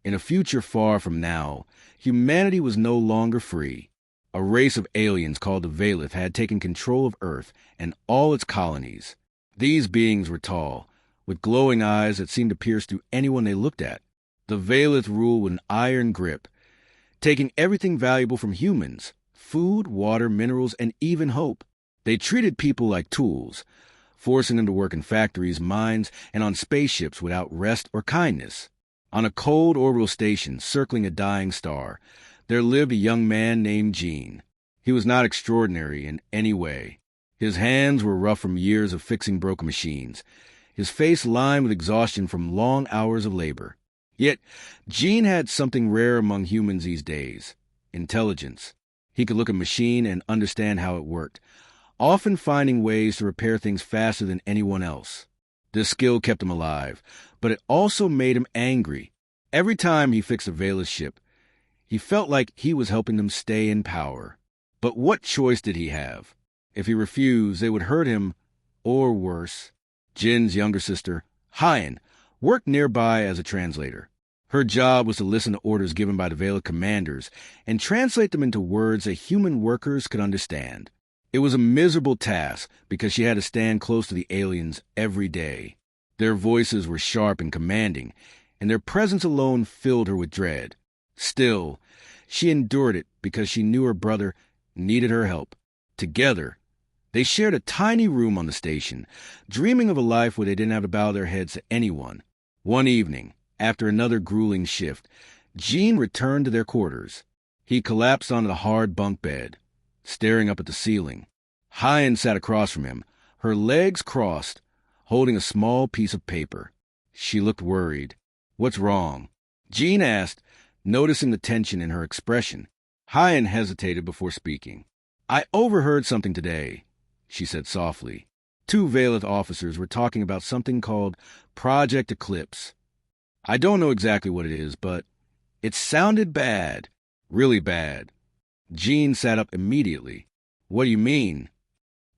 In a future far from now, humanity was no longer free. A race of aliens called the Valith had taken control of Earth and all its colonies. These beings were tall, with glowing eyes that seemed to pierce through anyone they looked at. The Valith ruled with an iron grip, taking everything valuable from humans: food, water, minerals, and even hope. They treated people like tools, forcing them to work in factories, mines, and on spaceships without rest or kindness. On a cold orbital station circling a dying star, there lived a young man named Gene. He was not extraordinary in any way. His hands were rough from years of fixing broken machines, his face lined with exhaustion from long hours of labor. Yet, Gene had something rare among humans these days: intelligence. He could look at a machine and understand how it worked, often finding ways to repair things faster than anyone else. This skill kept him alive, but it also made him angry. Every time he fixed a Valith ship, he felt like he was helping them stay in power. But what choice did he have? If he refused, they would hurt him, or worse. Jin's younger sister, Hyen, worked nearby as a translator. Her job was to listen to orders given by the Valith commanders and translate them into words that human workers could understand. It was a miserable task because she had to stand close to the aliens every day. Their voices were sharp and commanding, and their presence alone filled her with dread. Still, she endured it because she knew her brother needed her help. Together, they shared a tiny room on the station, dreaming of a life where they didn't have to bow their heads to anyone. One evening, after another grueling shift, Gene returned to their quarters. He collapsed onto the hard bunk bed, staring up at the ceiling. Hyen sat across from him, her legs crossed, holding a small piece of paper. She looked worried. "What's wrong?" Gene asked, noticing the tension in her expression. Hyen hesitated before speaking. "I overheard something today," she said softly. Two Valith officers were talking about something called Project Eclipse. I don't know exactly what it is, but it sounded bad, really bad. Gene sat up immediately. "What do you mean?"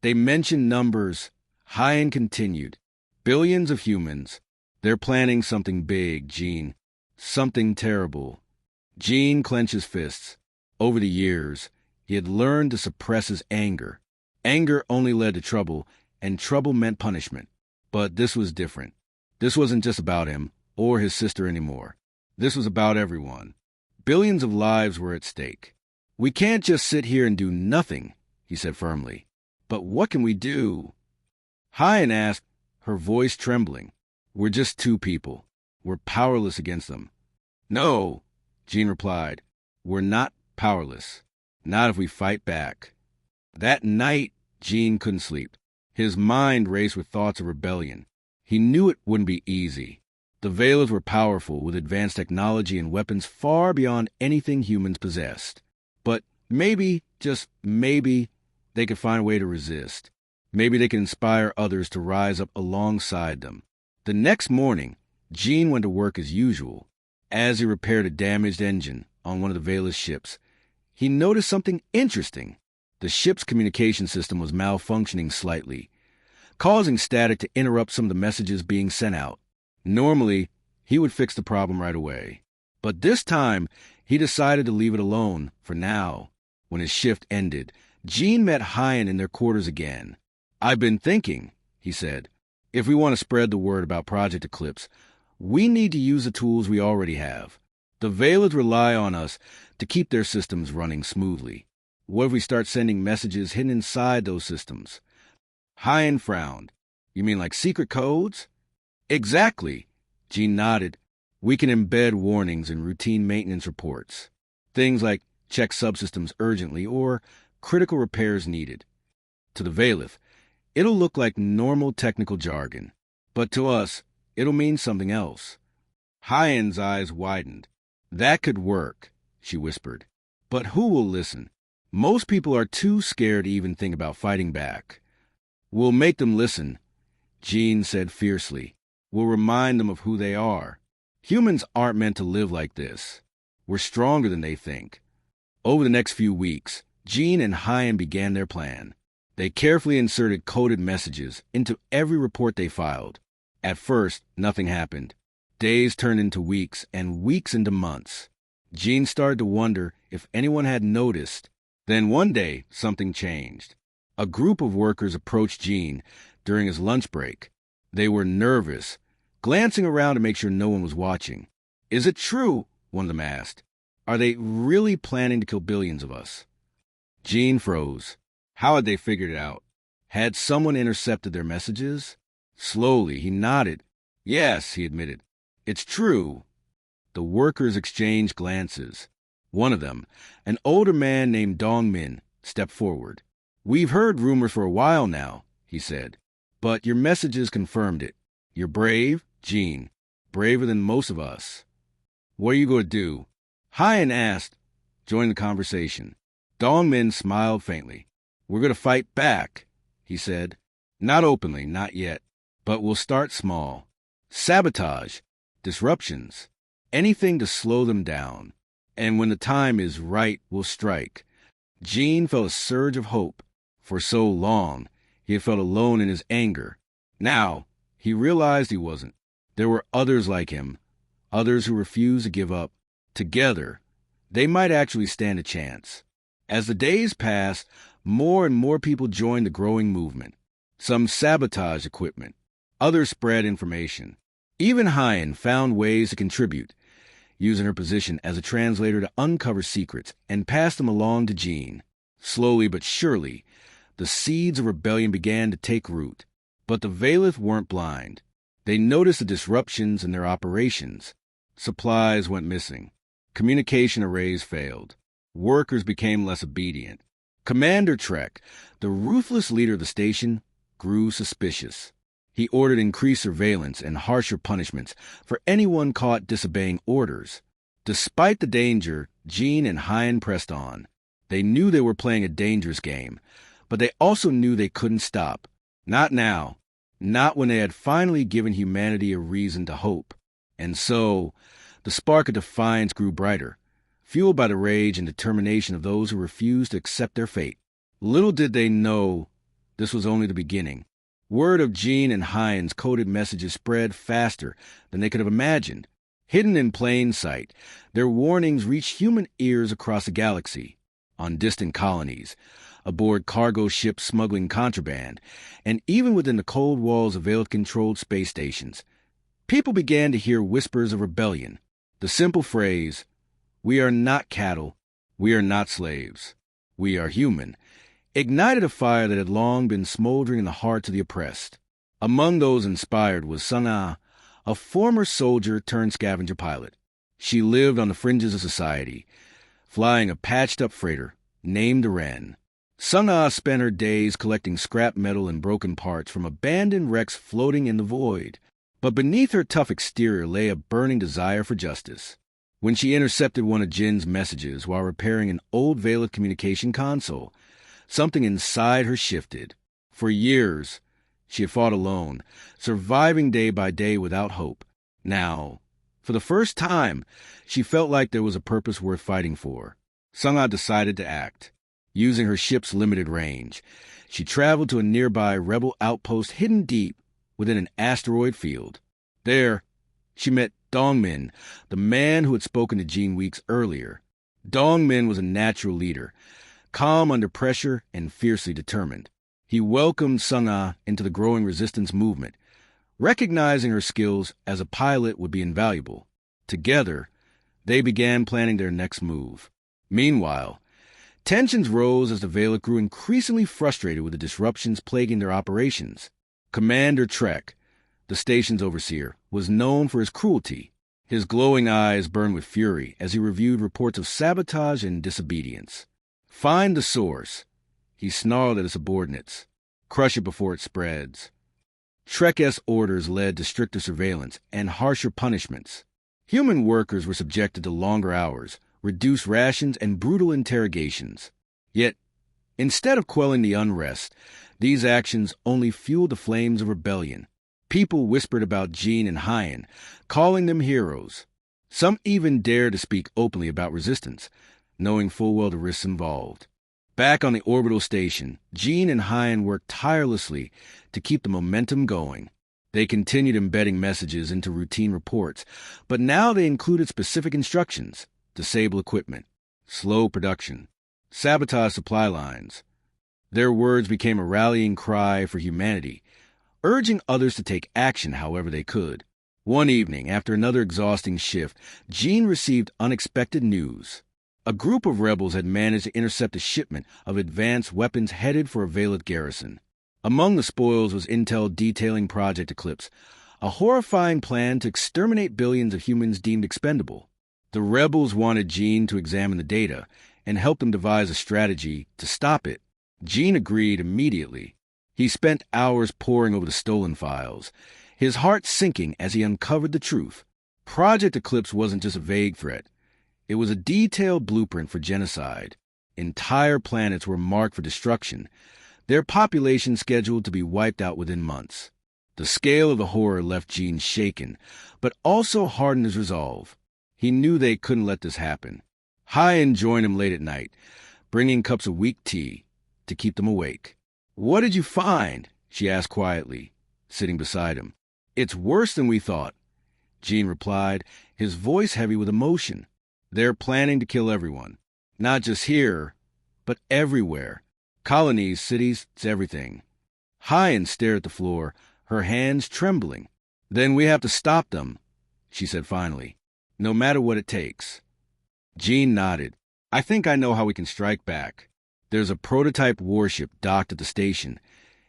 "They mentioned numbers," Hyen continued. "Billions of humans. They're planning something big, Gene. Something terrible." Gene clenched his fists. Over the years, he had learned to suppress his anger. Anger only led to trouble, and trouble meant punishment. But this was different. This wasn't just about him or his sister anymore. This was about everyone. Billions of lives were at stake. "We can't just sit here and do nothing," he said firmly. "But what can we do?" Hyen asked, her voice trembling. "We're just two people. We're powerless against them." "No," Gene replied. "We're not powerless. Not if we fight back." That night, Gene couldn't sleep. His mind raced with thoughts of rebellion. He knew it wouldn't be easy. The Valith were powerful, with advanced technology and weapons far beyond anything humans possessed. But maybe, just maybe, they could find a way to resist. Maybe they could inspire others to rise up alongside them. The next morning, Gene went to work as usual. As he repaired a damaged engine on one of the Valith ships, he noticed something interesting. The ship's communication system was malfunctioning slightly, causing static to interrupt some of the messages being sent out. Normally, he would fix the problem right away. But this time, he decided to leave it alone for now. When his shift ended, Gene met Hyen in their quarters again. "I've been thinking," he said. "If we want to spread the word about Project Eclipse, we need to use the tools we already have. The Valith rely on us to keep their systems running smoothly. What if we start sending messages hidden inside those systems?" Hyen frowned. "You mean like secret codes?" "Exactly." Gene nodded. "We can embed warnings in routine maintenance reports. Things like check subsystems urgently or critical repairs needed. To the Valith, it'll look like normal technical jargon. But to us, it'll mean something else." Hyen's eyes widened. "That could work," she whispered. "But who will listen? Most people are too scared to even think about fighting back." "We'll make them listen," Gene said fiercely. "We'll remind them of who they are. Humans aren't meant to live like this. We're stronger than they think." Over the next few weeks, Gene and Hyen began their plan. They carefully inserted coded messages into every report they filed. At first, nothing happened. Days turned into weeks, and weeks into months. Gene started to wonder if anyone had noticed. Then one day, something changed. A group of workers approached Gene during his lunch break. They were nervous, glancing around to make sure no one was watching. "Is it true?" one of them asked. "Are they really planning to kill billions of us?" Gene froze. How had they figured it out? Had someone intercepted their messages? Slowly, he nodded. "Yes," he admitted. "It's true." The workers exchanged glances. One of them, an older man named Dong Min, stepped forward. "We've heard rumors for a while now," he said, "but your messages confirmed it. You're brave, Gene, braver than most of us." "What are you going to do?" Hyan asked, joining the conversation. Dong Min smiled faintly. "We're going to fight back," he said. "Not openly, not yet, but we'll start small. Sabotage, disruptions, anything to slow them down. And when the time is right, we'll strike." Gene felt a surge of hope. For so long, he had felt alone in his anger. Now, he realized he wasn't. There were others like him, others who refused to give up. Together, they might actually stand a chance. As the days passed, more and more people joined the growing movement. Some sabotaged equipment, others spread information. Even Hyan found ways to contribute, using her position as a translator to uncover secrets and pass them along to Gene. Slowly but surely, the seeds of rebellion began to take root. But the Valith weren't blind. They noticed the disruptions in their operations. Supplies went missing. Communication arrays failed. Workers became less obedient. Commander Trek, the ruthless leader of the station, grew suspicious. He ordered increased surveillance and harsher punishments for anyone caught disobeying orders. Despite the danger, Gene and Hyan pressed on. They knew they were playing a dangerous game, but they also knew they couldn't stop. Not now. Not when they had finally given humanity a reason to hope. And so, the spark of defiance grew brighter, fueled by the rage and determination of those who refused to accept their fate. Little did they know this was only the beginning. Word of Gene and Hyan's coded messages spread faster than they could have imagined. Hidden in plain sight, their warnings reached human ears across the galaxy, on distant colonies, aboard cargo ships smuggling contraband, and even within the cold walls of Valith-controlled space stations. People began to hear whispers of rebellion. The simple phrase, "We are not cattle, we are not slaves, we are human," ignited a fire that had long been smoldering in the hearts of the oppressed. Among those inspired was Sung-Ah, a former soldier turned scavenger pilot. She lived on the fringes of society, flying a patched-up freighter named the Wren. Sung-Ah spent her days collecting scrap metal and broken parts from abandoned wrecks floating in the void. But beneath her tough exterior lay a burning desire for justice. When she intercepted one of Jin's messages while repairing an old Valith communication console, something inside her shifted. For years, she had fought alone, surviving day by day without hope. Now, for the first time, she felt like there was a purpose worth fighting for. Sung-Ah decided to act. Using her ship's limited range, she traveled to a nearby rebel outpost hidden deep within an asteroid field. There, she met Dong Min, the man who had spoken to Gene weeks earlier. Dong Min was a natural leader, calm under pressure and fiercely determined. He welcomed Sung-Ah into the growing resistance movement, recognizing her skills as a pilot would be invaluable. Together, they began planning their next move. Meanwhile, tensions rose as the Valith grew increasingly frustrated with the disruptions plaguing their operations. Commander Trek, the station's overseer, was known for his cruelty. His glowing eyes burned with fury as he reviewed reports of sabotage and disobedience. "Find the source," he snarled at his subordinates. "Crush it before it spreads." Trek's orders led to stricter surveillance and harsher punishments. Human workers were subjected to longer hours, reduced rations, and brutal interrogations. Yet, instead of quelling the unrest, these actions only fueled the flames of rebellion. People whispered about Gene and Hyan, calling them heroes. Some even dared to speak openly about resistance, knowing full well the risks involved. Back on the orbital station, Gene and Hyan worked tirelessly to keep the momentum going. They continued embedding messages into routine reports, but now they included specific instructions: disable equipment, slow production, sabotage supply lines. Their words became a rallying cry for humanity, urging others to take action however they could. One evening, after another exhausting shift, Jean received unexpected news. A group of rebels had managed to intercept a shipment of advanced weapons headed for a Veilith garrison. Among the spoils was intel detailing Project Eclipse, a horrifying plan to exterminate billions of humans deemed expendable. The rebels wanted Jean to examine the data and help them devise a strategy to stop it. Jean agreed immediately. He spent hours poring over the stolen files, his heart sinking as he uncovered the truth. Project Eclipse wasn't just a vague threat. It was a detailed blueprint for genocide. Entire planets were marked for destruction, their population scheduled to be wiped out within months. The scale of the horror left Jean shaken, but also hardened his resolve. He knew they couldn't let this happen. Hyan joined him late at night, bringing cups of weak tea to keep them awake. "What did you find?" she asked quietly, sitting beside him. "It's worse than we thought," Jean replied, his voice heavy with emotion. "They're planning to kill everyone. Not just here, but everywhere. Colonies, cities, it's everything." Hyan stared at the floor, her hands trembling. "Then we have to stop them," she said finally, "no matter what it takes." Jean nodded. "I think I know how we can strike back. There's a prototype warship docked at the station.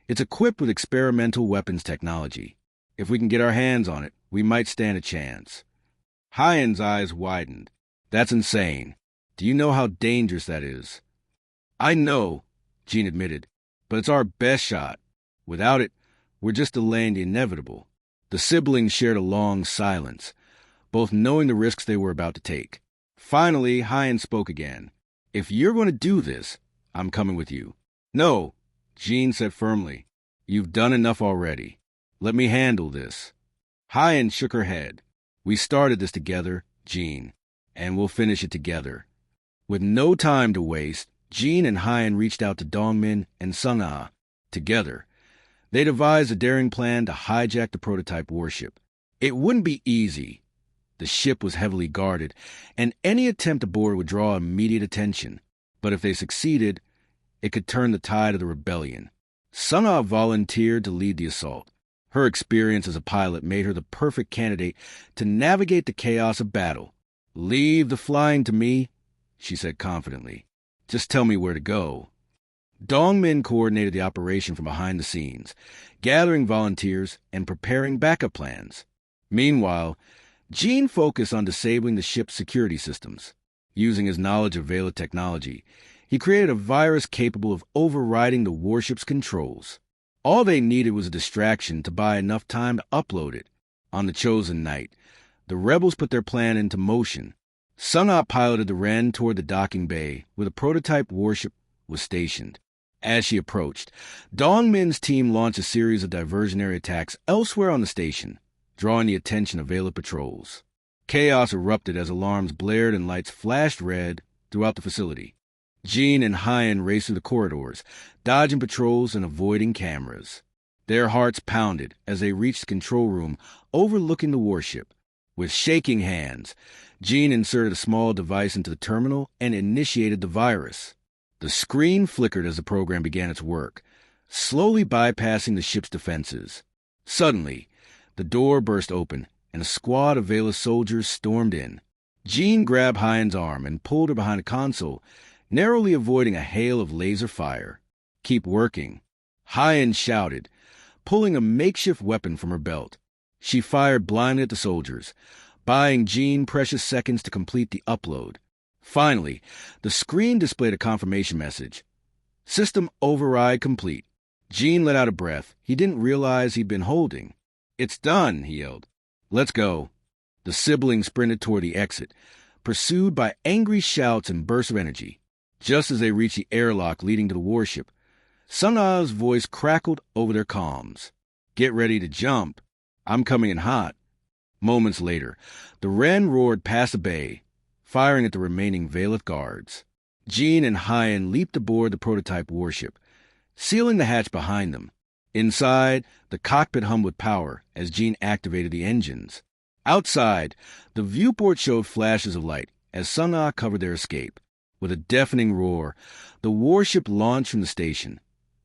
It's equipped with experimental weapons technology. If we can get our hands on it, we might stand a chance." Hyan's eyes widened. "That's insane. Do you know how dangerous that is?" "I know," Jean admitted, "but it's our best shot. Without it, we're just delaying the inevitable." The siblings shared a long silence, both knowing the risks they were about to take. Finally, Hyan spoke again. "If you're going to do this, I'm coming with you." "No," Jean said firmly. "You've done enough already. Let me handle this." Hyan shook her head. "We started this together, Jean, and we'll finish it together." With no time to waste, Jean and Hyan reached out to Dongmin and Sung-Ah. Together, they devised a daring plan to hijack the prototype warship. It wouldn't be easy. The ship was heavily guarded, and any attempt aboard would draw immediate attention. But if they succeeded, it could turn the tide of the rebellion. Sung-Ah volunteered to lead the assault. Her experience as a pilot made her the perfect candidate to navigate the chaos of battle. "Leave the flying to me," she said confidently. "Just tell me where to go." Dongmin coordinated the operation from behind the scenes, gathering volunteers and preparing backup plans. Meanwhile, Jean focused on disabling the ship's security systems. Using his knowledge of Veilith technology, he created a virus capable of overriding the warship's controls. All they needed was a distraction to buy enough time to upload it. On the chosen night, the rebels put their plan into motion. Sun-Ah piloted the Ren toward the docking bay, where the prototype warship was stationed. As she approached, Dongmin's team launched a series of diversionary attacks elsewhere on the station, drawing the attention of Veilith patrols. Chaos erupted as alarms blared and lights flashed red throughout the facility. Jean and Hyan raced through the corridors, dodging patrols and avoiding cameras. Their hearts pounded as they reached the control room overlooking the warship. With shaking hands, Jean inserted a small device into the terminal and initiated the virus. The screen flickered as the program began its work, slowly bypassing the ship's defenses. Suddenly, the door burst open, and a squad of Veilith soldiers stormed in. Jean grabbed Hyan's arm and pulled her behind a console, narrowly avoiding a hail of laser fire. "Keep working," Hyan shouted, pulling a makeshift weapon from her belt. She fired blindly at the soldiers, buying Jean precious seconds to complete the upload. Finally, the screen displayed a confirmation message. "System override complete." Jean let out a breath he didn't realize he'd been holding. "It's done," he yelled. "Let's go." The siblings sprinted toward the exit, pursued by angry shouts and bursts of energy. Just as they reached the airlock leading to the warship, Sun-Ah's voice crackled over their comms. "Get ready to jump. I'm coming in hot." Moments later, the Ren roared past the bay, firing at the remaining Veilith guards. Jean and Hyan leaped aboard the prototype warship, sealing the hatch behind them. Inside, the cockpit hummed with power as Jean activated the engines. Outside, the viewport showed flashes of light as Sun-Ah covered their escape. With a deafening roar, the warship launched from the station,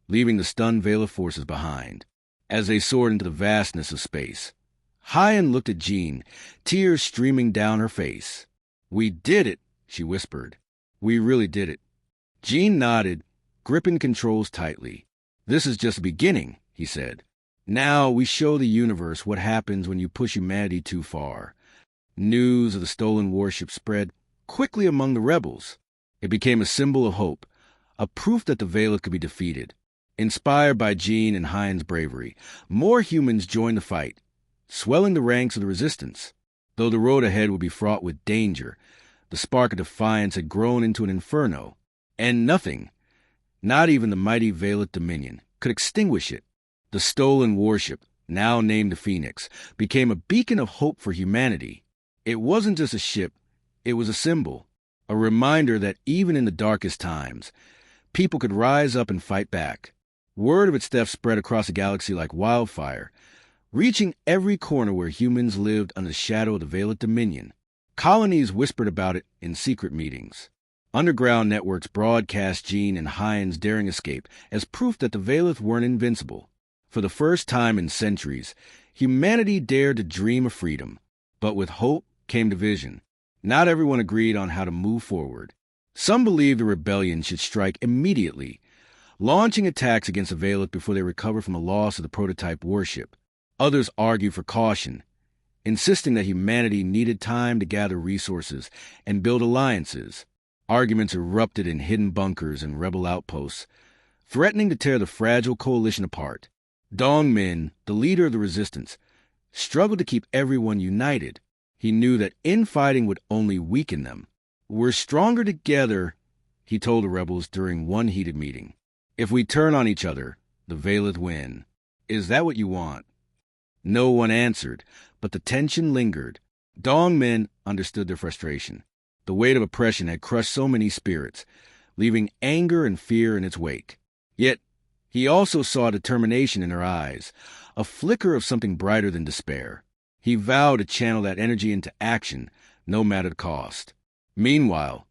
leaving the stunned Veilith forces behind. As they soared into the vastness of space, Hyan looked at Jean, tears streaming down her face. "We did it," she whispered. "We really did it." Jean nodded, gripping the controls tightly. "This is just the beginning," he said. "Now we show the universe what happens when you push humanity too far." News of the stolen warship spread quickly among the rebels. It became a symbol of hope, a proof that the Veilith could be defeated. Inspired by Jean and Hyan's bravery, more humans joined the fight, swelling the ranks of the resistance. Though the road ahead would be fraught with danger, the spark of defiance had grown into an inferno, and nothing, not even the mighty Veilith Dominion, could extinguish it. The stolen warship, now named the Phoenix, became a beacon of hope for humanity. It wasn't just a ship, it was a symbol, a reminder that even in the darkest times, people could rise up and fight back. Word of its theft spread across the galaxy like wildfire, reaching every corner where humans lived under the shadow of the Veilith Dominion. Colonies whispered about it in secret meetings. Underground networks broadcast Jean and Hyan's daring escape as proof that the Veilith weren't invincible. For the first time in centuries, humanity dared to dream of freedom. But with hope came division. Not everyone agreed on how to move forward. Some believed the rebellion should strike immediately, launching attacks against the Veilith before they recovered from the loss of the prototype warship. Others argued for caution, insisting that humanity needed time to gather resources and build alliances. Arguments erupted in hidden bunkers and rebel outposts, threatening to tear the fragile coalition apart. Dong Min, the leader of the resistance, struggled to keep everyone united. He knew that infighting would only weaken them. "We're stronger together," he told the rebels during one heated meeting. "If we turn on each other, the Veilith win. Is that what you want?" No one answered, but the tension lingered. Dong Min understood their frustration. The weight of oppression had crushed so many spirits, leaving anger and fear in its wake. Yet, he also saw determination in her eyes, a flicker of something brighter than despair. He vowed to channel that energy into action, no matter the cost. Meanwhile,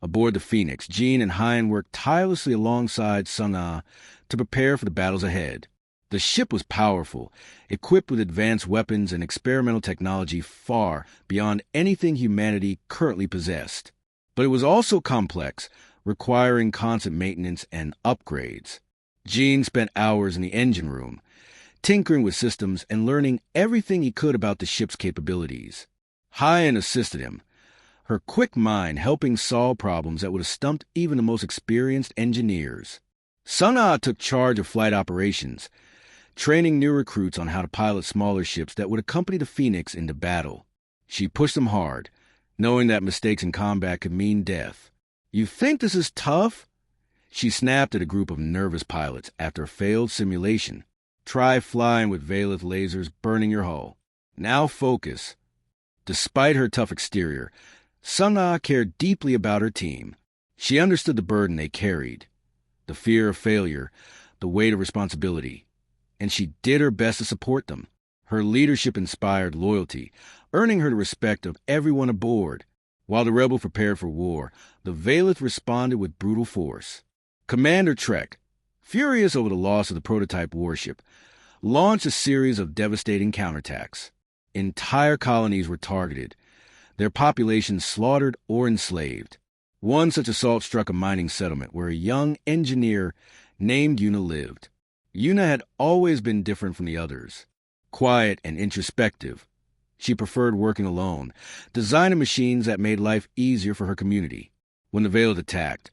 aboard the Phoenix, Jean and Hyan worked tirelessly alongside Sun-Ah to prepare for the battles ahead. The ship was powerful, equipped with advanced weapons and experimental technology far beyond anything humanity currently possessed. But it was also complex, requiring constant maintenance and upgrades. Jean spent hours in the engine room, tinkering with systems and learning everything he could about the ship's capabilities. Hyan assisted him, her quick mind helping solve problems that would have stumped even the most experienced engineers. Sun-Ah took charge of flight operations, training new recruits on how to pilot smaller ships that would accompany the Phoenix into battle. She pushed them hard, knowing that mistakes in combat could mean death. "You think this is tough?" She snapped at a group of nervous pilots after a failed simulation. "Try flying with Veilith lasers burning your hull. Now focus." Despite her tough exterior, Sun-Ah cared deeply about her team. She understood the burden they carried, the fear of failure, the weight of responsibility, and she did her best to support them. Her leadership inspired loyalty, earning her the respect of everyone aboard. While the rebels prepared for war, the Veilith responded with brutal force. Commander Trek, furious over the loss of the prototype warship, launched a series of devastating counterattacks. Entire colonies were targeted, their populations slaughtered or enslaved. One such assault struck a mining settlement where a young engineer named Yuna lived. Yuna had always been different from the others, quiet and introspective. She preferred working alone, designing machines that made life easier for her community. When the Veilith attacked,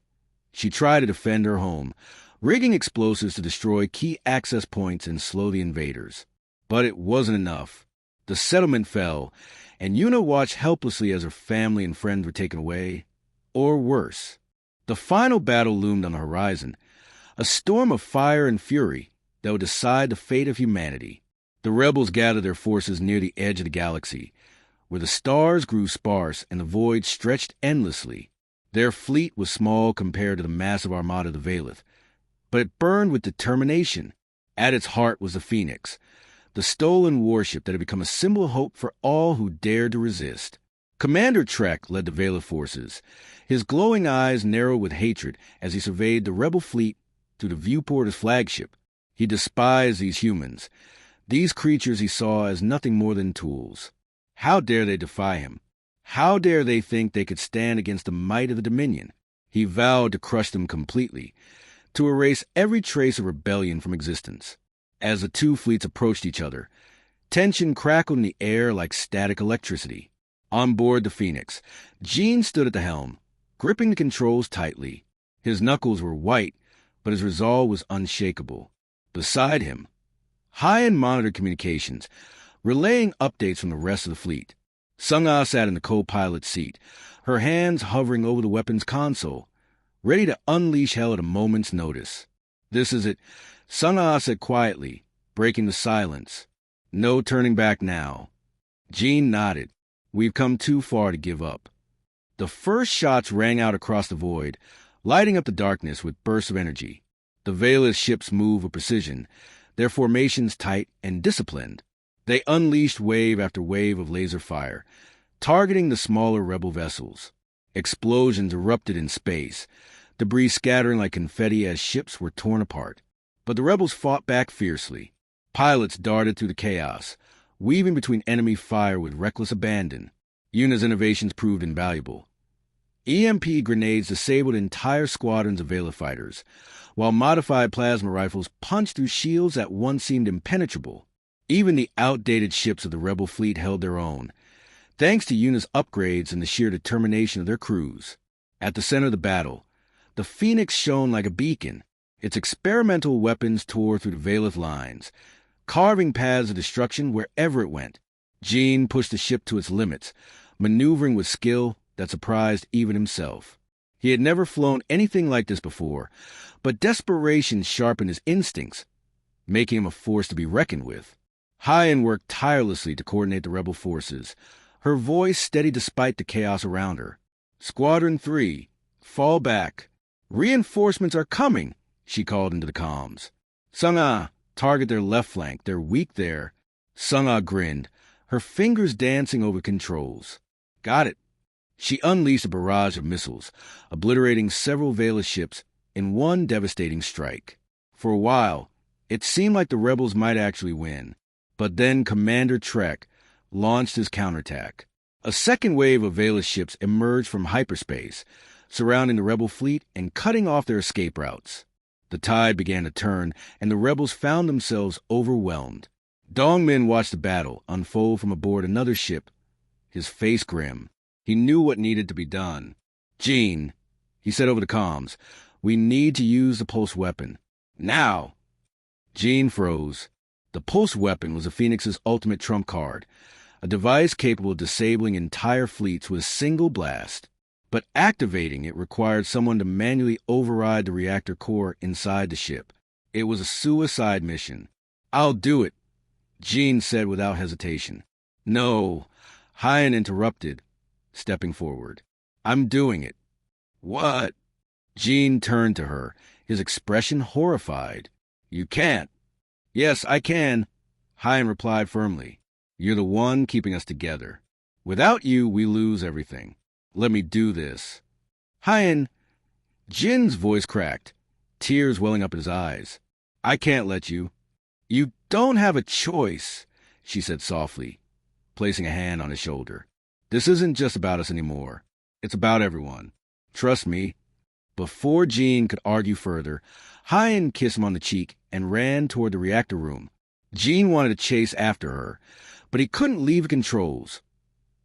she tried to defend her home, rigging explosives to destroy key access points and slow the invaders. But it wasn't enough. The settlement fell, and Yuna watched helplessly as her family and friends were taken away, or worse. The final battle loomed on the horizon, a storm of fire and fury that would decide the fate of humanity. The rebels gathered their forces near the edge of the galaxy, where the stars grew sparse and the void stretched endlessly. Their fleet was small compared to the massive armada of the Veilith, but it burned with determination. At its heart was the Phoenix, the stolen warship that had become a symbol of hope for all who dared to resist. Commander Trek led the Veilith forces, his glowing eyes narrowed with hatred as he surveyed the rebel fleet through the viewport of his flagship. He despised these humans. These creatures he saw as nothing more than tools. How dare they defy him? How dare they think they could stand against the might of the Dominion? He vowed to crush them completely, to erase every trace of rebellion from existence. As the two fleets approached each other, tension crackled in the air like static electricity. On board the Phoenix, Gene stood at the helm, gripping the controls tightly. His knuckles were white, but his resolve was unshakable. Beside him, Hyan monitored communications, relaying updates from the rest of the fleet. Sung-Ah sat in the co-pilot's seat, her hands hovering over the weapon's console, ready to unleash hell at a moment's notice. "This is it," Sung-Ah said quietly, breaking the silence. "No turning back now." Gene nodded. "We've come too far to give up." The first shots rang out across the void, lighting up the darkness with bursts of energy. The Veilith ships moved with precision, their formations tight and disciplined. They unleashed wave after wave of laser fire, targeting the smaller rebel vessels. Explosions erupted in space, debris scattering like confetti as ships were torn apart. But the rebels fought back fiercely. Pilots darted through the chaos, weaving between enemy fire with reckless abandon. Yuna's innovations proved invaluable. EMP grenades disabled entire squadrons of Veilith fighters, while modified plasma rifles punched through shields that once seemed impenetrable. Even the outdated ships of the rebel fleet held their own, thanks to Yuna's upgrades and the sheer determination of their crews. At the center of the battle, the Phoenix shone like a beacon. Its experimental weapons tore through the Veilith lines, carving paths of destruction wherever it went. Gene pushed the ship to its limits, maneuvering with skill that surprised even himself. He had never flown anything like this before, but desperation sharpened his instincts, making him a force to be reckoned with. Hyan worked tirelessly to coordinate the rebel forces, her voice steady despite the chaos around her. "Squadron 3, fall back. Reinforcements are coming," she called into the comms. "Sung-Ah, target their left flank. They're weak there." Sung-Ah grinned, her fingers dancing over controls. "Got it." She unleashed a barrage of missiles, obliterating several Veilith ships in one devastating strike. For a while, it seemed like the rebels might actually win. But then Commander Trek launched his counterattack. A second wave of Veilith ships emerged from hyperspace, surrounding the rebel fleet and cutting off their escape routes. The tide began to turn, and the rebels found themselves overwhelmed. Dongmin watched the battle unfold from aboard another ship, his face grim. He knew what needed to be done. "Gene," he said over the comms, "we need to use the pulse weapon. Now!" Gene froze. The pulse weapon was the Phoenix's ultimate trump card, a device capable of disabling entire fleets with a single blast. But activating it required someone to manually override the reactor core inside the ship. It was a suicide mission. "I'll do it," Gene said without hesitation. "No," Hyan interrupted, stepping forward. "I'm doing it." "What?" Gene turned to her, his expression horrified. "You can't." "Yes, I can," Hyan replied firmly. "You're the one keeping us together. Without you, we lose everything. Let me do this." "Hyan," Jin's voice cracked, tears welling up in his eyes. "I can't let you." "You don't have a choice," she said softly, placing a hand on his shoulder. "This isn't just about us anymore. It's about everyone. Trust me." Before Gene could argue further, Hyan kissed him on the cheek and ran toward the reactor room. Gene wanted to chase after her, but he couldn't leave the controls.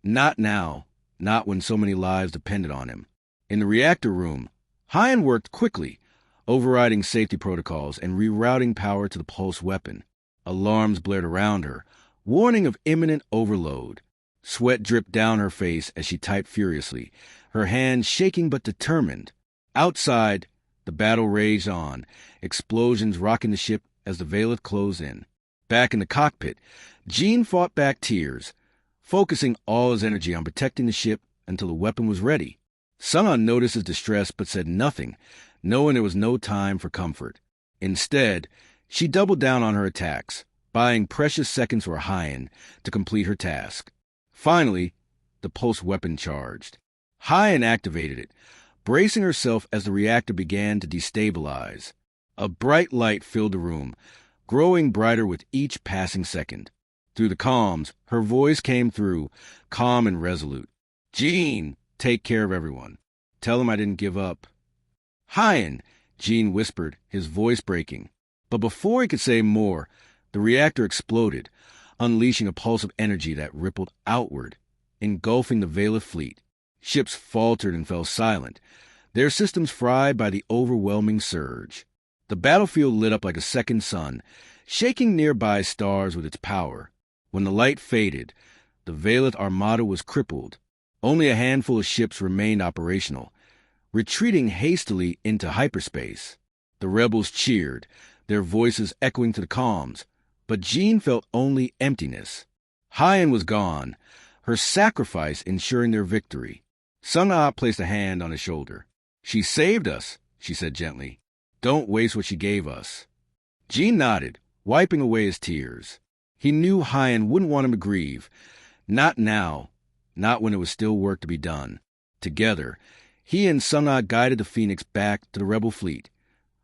Not now, not when so many lives depended on him. In the reactor room, Hyan worked quickly, overriding safety protocols and rerouting power to the pulse weapon. Alarms blared around her, warning of imminent overload. Sweat dripped down her face as she typed furiously, her hands shaking but determined. Outside, the battle raged on, explosions rocking the ship as the Veilith closed in. Back in the cockpit, Gene fought back tears, focusing all his energy on protecting the ship until the weapon was ready. Sung-Ah noticed his distress but said nothing, knowing there was no time for comfort. Instead, She doubled down on her attacks, buying precious seconds for Hyan to complete her task. Finally, the pulse weapon charged. Hyan activated it, bracing herself as the reactor began to destabilize. A bright light filled the room, growing brighter with each passing second. Through the comms, her voice came through, calm and resolute. "Gene, take care of everyone. Tell them I didn't give up." "Hyan," Gene whispered, his voice breaking. But before he could say more, the reactor exploded, unleashing a pulse of energy that rippled outward, engulfing the Valith fleet. Ships faltered and fell silent, their systems fried by the overwhelming surge. The battlefield lit up like a second sun, shaking nearby stars with its power. When the light faded, the Valith armada was crippled. Only a handful of ships remained operational, retreating hastily into hyperspace. The rebels cheered, their voices echoing to the comms, but Jean felt only emptiness. Hyan was gone, her sacrifice ensuring their victory. Sun-Ah placed a hand on his shoulder. "She saved us," she said gently. "Don't waste what she gave us." Jean nodded, wiping away his tears. He knew Hyan wouldn't want him to grieve. Not now, not when there was still work to be done. Together, he and Sun-Ah guided the Phoenix back to the rebel fleet,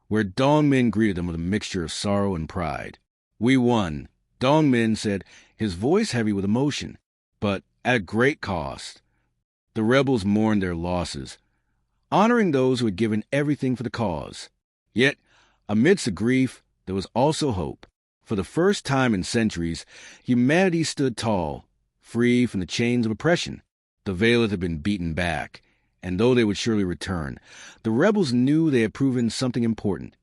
where Dongmin greeted them with a mixture of sorrow and pride. "We won," Dongmin said, his voice heavy with emotion, "but at a great cost." The rebels mourned their losses, honoring those who had given everything for the cause. Yet, amidst the grief, there was also hope. For the first time in centuries, humanity stood tall, free from the chains of oppression. The Valith had been beaten back, and though they would surely return, the rebels knew they had proven something important.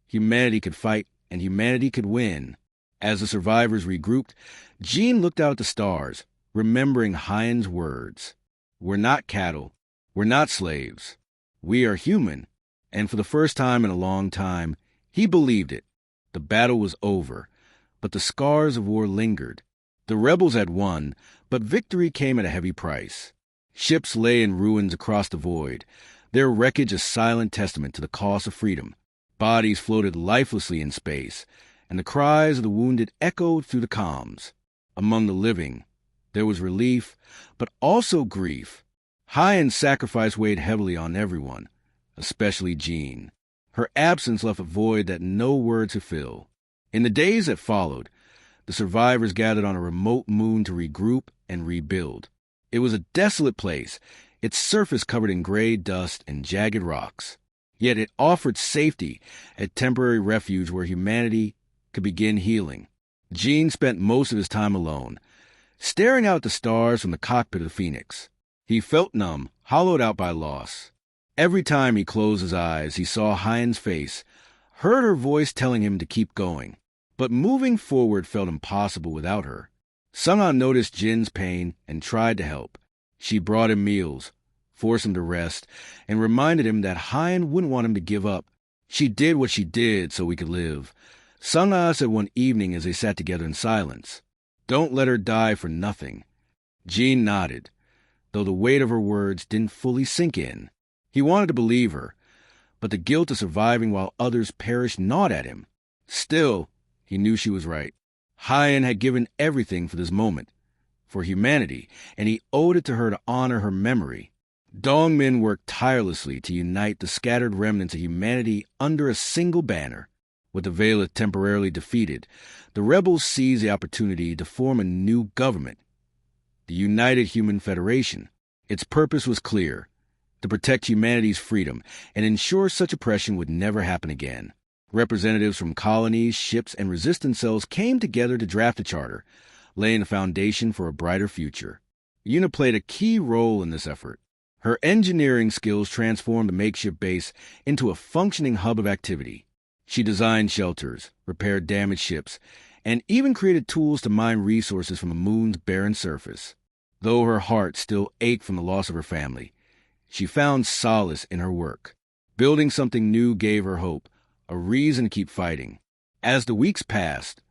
Humanity could fight, and humanity could win. As the survivors regrouped, Jean looked out at the stars, remembering Hyan's words. "We're not cattle. We're not slaves. We are human." And for the first time in a long time, he believed it. The battle was over, but the scars of war lingered. The rebels had won, but victory came at a heavy price. Ships lay in ruins across the void, their wreckage a silent testament to the cost of freedom. Bodies floated lifelessly in space, and the cries of the wounded echoed through the comms. Among the living, there was relief, but also grief. Hyan's sacrifice weighed heavily on everyone, especially Jean. Her absence left a void that no words could fill. In the days that followed, the survivors gathered on a remote moon to regroup and rebuild. It was a desolate place, its surface covered in gray dust and jagged rocks. Yet it offered safety, a temporary refuge where humanity could begin healing. Jean spent most of his time alone, staring out at the stars from the cockpit of the Phoenix. He felt numb, hollowed out by loss. Every time he closed his eyes, he saw Hyan's face, heard her voice telling him to keep going. But moving forward felt impossible without her. Sun-Ah noticed Jin's pain and tried to help. She brought him meals, forced him to rest, and reminded him that Hyan wouldn't want him to give up. "She did what she did so we could live," Sun-Ah said one evening as they sat together in silence. "Don't let her die for nothing." Jean nodded, though the weight of her words didn't fully sink in. He wanted to believe her, but the guilt of surviving while others perished gnawed at him. Still, he knew she was right. Hyan had given everything for this moment, for humanity, and he owed it to her to honor her memory. Dongmin worked tirelessly to unite the scattered remnants of humanity under a single banner. With the Valith temporarily defeated, the rebels seized the opportunity to form a new government, the United Human Federation. Its purpose was clear: to protect humanity's freedom and ensure such oppression would never happen again. Representatives from colonies, ships, and resistance cells came together to draft a charter, laying the foundation for a brighter future. Una played a key role in this effort. Her engineering skills transformed the makeshift base into a functioning hub of activity. She designed shelters, repaired damaged ships, and even created tools to mine resources from the moon's barren surface. Though her heart still ached from the loss of her family, she found solace in her work. Building something new gave her hope, a reason to keep fighting. As the weeks passed,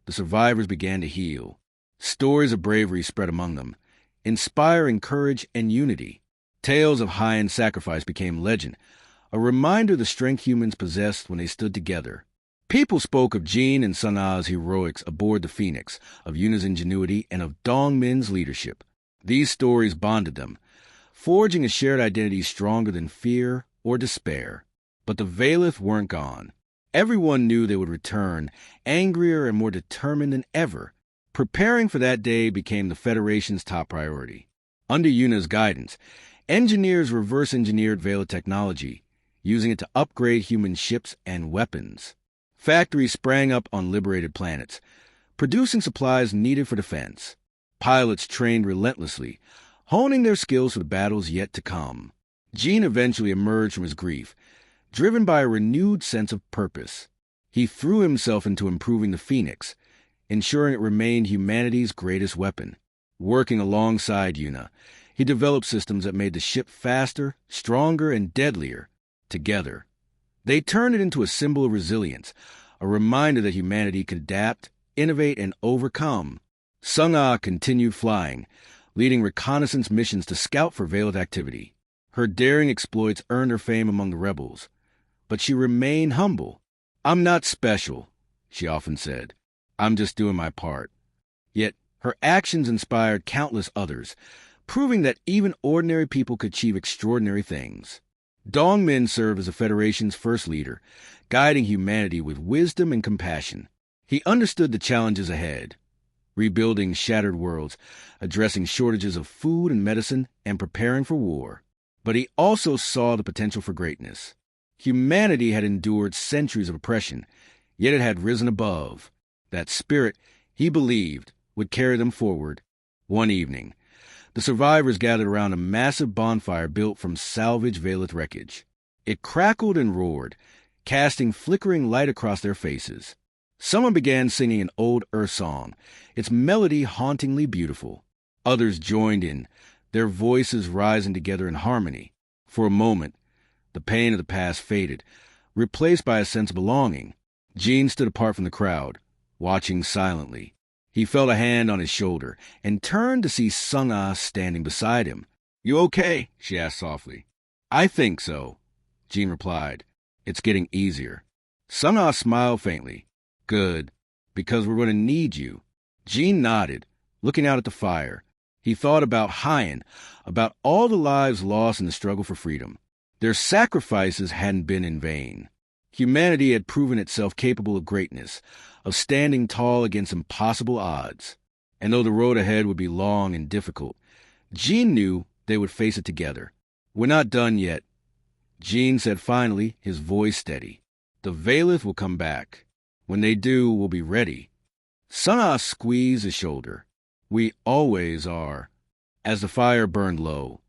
the survivors began to heal. Stories of bravery spread among them, inspiring courage and unity. Tales of Hyan's sacrifice became legend, a reminder of the strength humans possessed when they stood together. People spoke of Jean and Sun A's heroics aboard the Phoenix, of Yuna's ingenuity, and of Dong Min's leadership. These stories bonded them, forging a shared identity stronger than fear or despair. But the Valith weren't gone. Everyone knew they would return, angrier and more determined than ever. Preparing for that day became the Federation's top priority. Under Yuna's guidance, engineers reverse-engineered Valith technology, using it to upgrade human ships and weapons. Factories sprang up on liberated planets, producing supplies needed for defense. Pilots trained relentlessly, honing their skills for the battles yet to come. Jean eventually emerged from his grief, driven by a renewed sense of purpose. He threw himself into improving the Phoenix, ensuring it remained humanity's greatest weapon. Working alongside Yuna, he developed systems that made the ship faster, stronger, and deadlier. Together, they turned it into a symbol of resilience, a reminder that humanity could adapt, innovate, and overcome. Sun A continued flying, leading reconnaissance missions to scout for Valith activity. Her daring exploits earned her fame among the rebels, but she remained humble. "I'm not special," she often said. "I'm just doing my part." Yet her actions inspired countless others, proving that even ordinary people could achieve extraordinary things. Dong Min served as the Federation's first leader, guiding humanity with wisdom and compassion. He understood the challenges ahead, rebuilding shattered worlds, addressing shortages of food and medicine, and preparing for war. But he also saw the potential for greatness. Humanity had endured centuries of oppression, yet it had risen above. That spirit, he believed, would carry them forward. One evening, the survivors gathered around a massive bonfire built from salvaged Valith wreckage. It crackled and roared, casting flickering light across their faces. Someone began singing an old Earth song, its melody hauntingly beautiful. Others joined in, their voices rising together in harmony. For a moment, the pain of the past faded, replaced by a sense of belonging. Jean stood apart from the crowd, watching silently. He felt a hand on his shoulder and turned to see Sun A standing beside him. "You okay?" she asked softly. "I think so," Jean replied. "It's getting easier." Sun A smiled faintly. "Good, because we're going to need you." Jean nodded, looking out at the fire. He thought about Hyan, about all the lives lost in the struggle for freedom. Their sacrifices hadn't been in vain. Humanity had proven itself capable of greatness, of standing tall against impossible odds. And though the road ahead would be long and difficult, Jean knew they would face it together. "We're not done yet," Jean said finally, his voice steady. "The Valith will come back. When they do, we'll be ready." Sun A squeezed his shoulder. "We always are." As the fire burned low,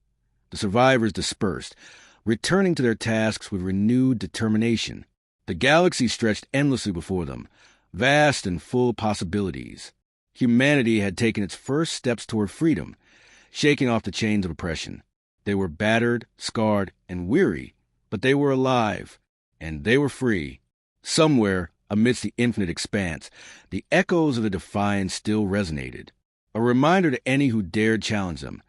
the survivors dispersed, returning to their tasks with renewed determination. The galaxy stretched endlessly before them, vast and full of possibilities. Humanity had taken its first steps toward freedom, shaking off the chains of oppression. They were battered, scarred, and weary, but they were alive, and they were free. Somewhere, amidst the infinite expanse, the echoes of the defiance still resonated, a reminder to any who dared challenge them.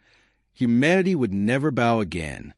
Humanity would never bow again.